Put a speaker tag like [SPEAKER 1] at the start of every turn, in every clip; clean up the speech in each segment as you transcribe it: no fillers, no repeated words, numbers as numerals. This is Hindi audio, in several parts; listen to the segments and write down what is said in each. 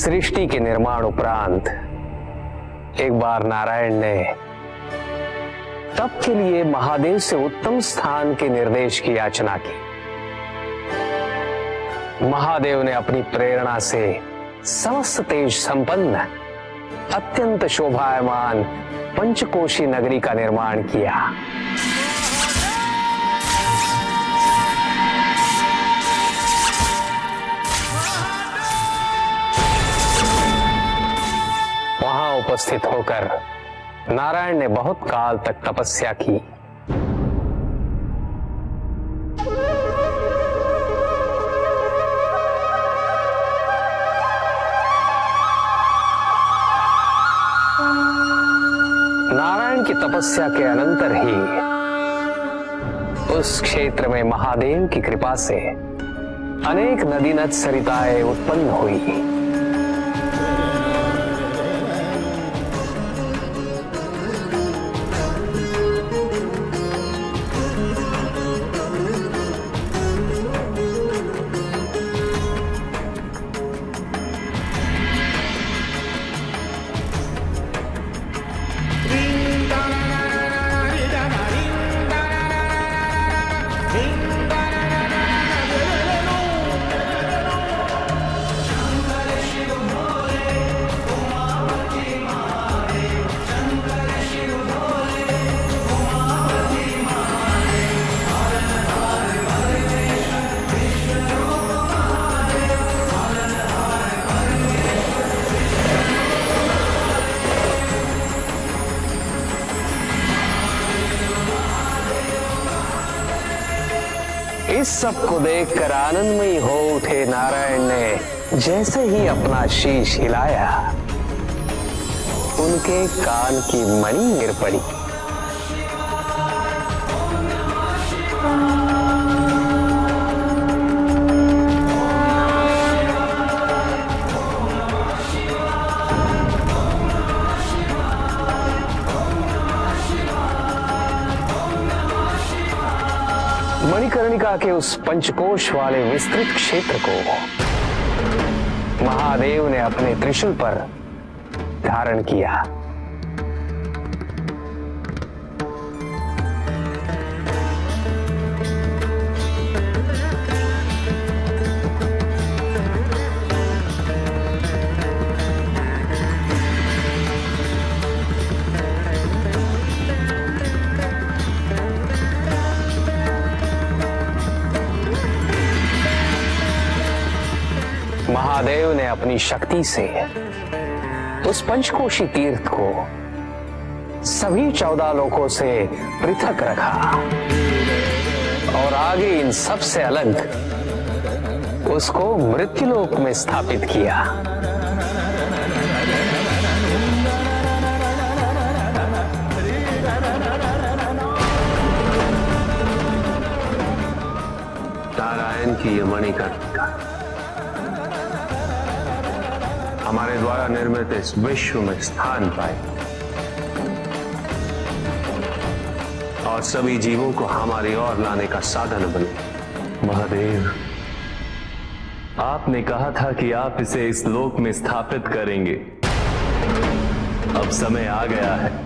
[SPEAKER 1] सृष्टि के निर्माण उपरांत एक बार नारायण ने तप के लिए महादेव से उत्तम स्थान के निर्देश की याचना की। महादेव ने अपनी प्रेरणा से समस्त तेज संपन्न अत्यंत शोभायमान पंचकोशी नगरी का निर्माण किया। वहां उपस्थित होकर नारायण ने बहुत काल तक तपस्या की। नारायण की तपस्या के अनंतर ही उस क्षेत्र में महादेव की कृपा से अनेक नदी नद सरिताएं उत्पन्न हुई। इस सब को देखकर आनंदमयी हो उठे नारायण ने जैसे ही अपना शीश हिलाया, उनके कान की मणि गिर पड़ी। मणिकर्णिका के उस पंचकोश वाले विस्तृत क्षेत्र को महादेव ने अपने त्रिशूल पर धारण किया। महादेव ने अपनी शक्ति से उस पंचकोशी तीर्थ को सभी 14 लोकों से पृथक रखा और आगे इन सब से अलग उसको मृत्युलोक में स्थापित किया।
[SPEAKER 2] नारायण की ये मणिकर्णिका हमारे द्वारा निर्मित इस विश्व में स्थान पाए और सभी जीवों को हमारी ओर लाने का साधन बने।
[SPEAKER 3] महादेव, आपने कहा था कि आप इसे इस लोक में स्थापित करेंगे। अब समय आ गया है।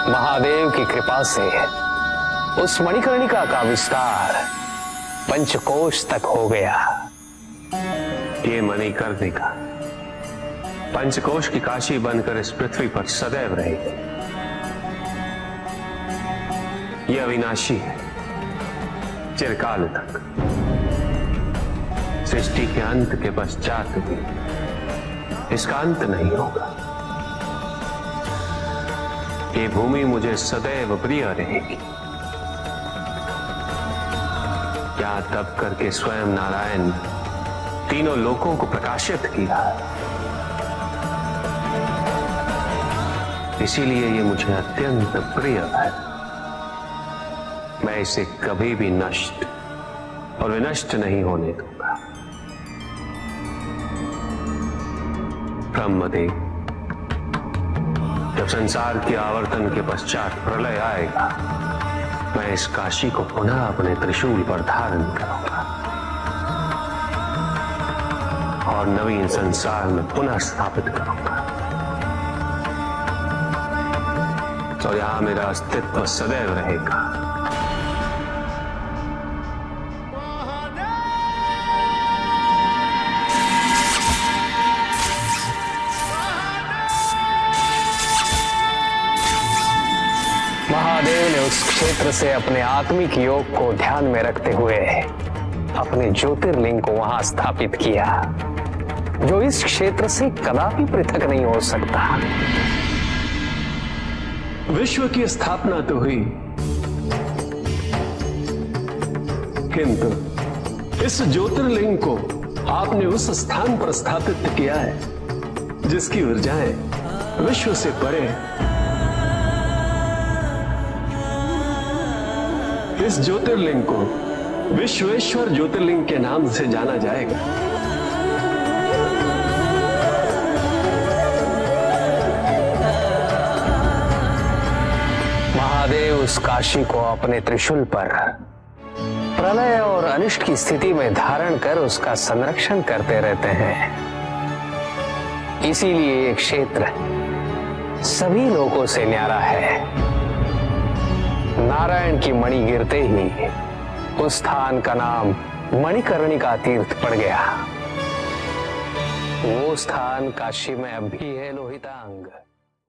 [SPEAKER 1] महादेव की कृपा से उस मणिकर्णिका का विस्तार पंचकोश तक हो गया।
[SPEAKER 2] ये मणिकर्णिका पंचकोश की काशी बनकर इस पृथ्वी पर सदैव रहेगी। यह अविनाशी है, चिरकाल तक। सृष्टि के अंत के पश्चात भी इसका अंत नहीं होगा। ये भूमि मुझे सदैव प्रिय रहेगी। यहां तप करके स्वयं नारायण तीनों लोकों को प्रकाशित किया, इसीलिए ये मुझे अत्यंत प्रिय है। मैं इसे कभी भी नष्ट और विनष्ट नहीं होने दूंगा। ब्रह्मदेव, जब संसार के आवर्तन के पश्चात प्रलय आएगा, मैं इस काशी को पुनः अपने त्रिशूल पर धारण करूंगा और नवीन संसार में पुनः स्थापित करूंगा। और यहां मेरा अस्तित्व सदैव रहेगा।
[SPEAKER 1] महादेव ने उस क्षेत्र से अपने आत्मिक योग को ध्यान में रखते हुए अपने ज्योतिर्लिंग को वहां स्थापित किया, जो इस क्षेत्र से कदापि पृथक नहीं हो सकता।
[SPEAKER 3] विश्व की स्थापना तो हुई, किंतु इस ज्योतिर्लिंग को आपने उस स्थान पर स्थापित किया है जिसकी ऊर्जाएं विश्व से परे हैं। इस ज्योतिर्लिंग को विश्वेश्वर ज्योतिर्लिंग के नाम से जाना जाएगा।
[SPEAKER 1] महादेव उस काशी को अपने त्रिशूल पर प्रलय और अनिष्ट की स्थिति में धारण कर उसका संरक्षण करते रहते हैं। इसीलिए ये क्षेत्र सभी लोगों से न्यारा है। नारायण की मणि गिरते ही उस स्थान का नाम मणिकर्णिका तीर्थ पड़ गया। वो स्थान काशी में अब भी है लोहितांग।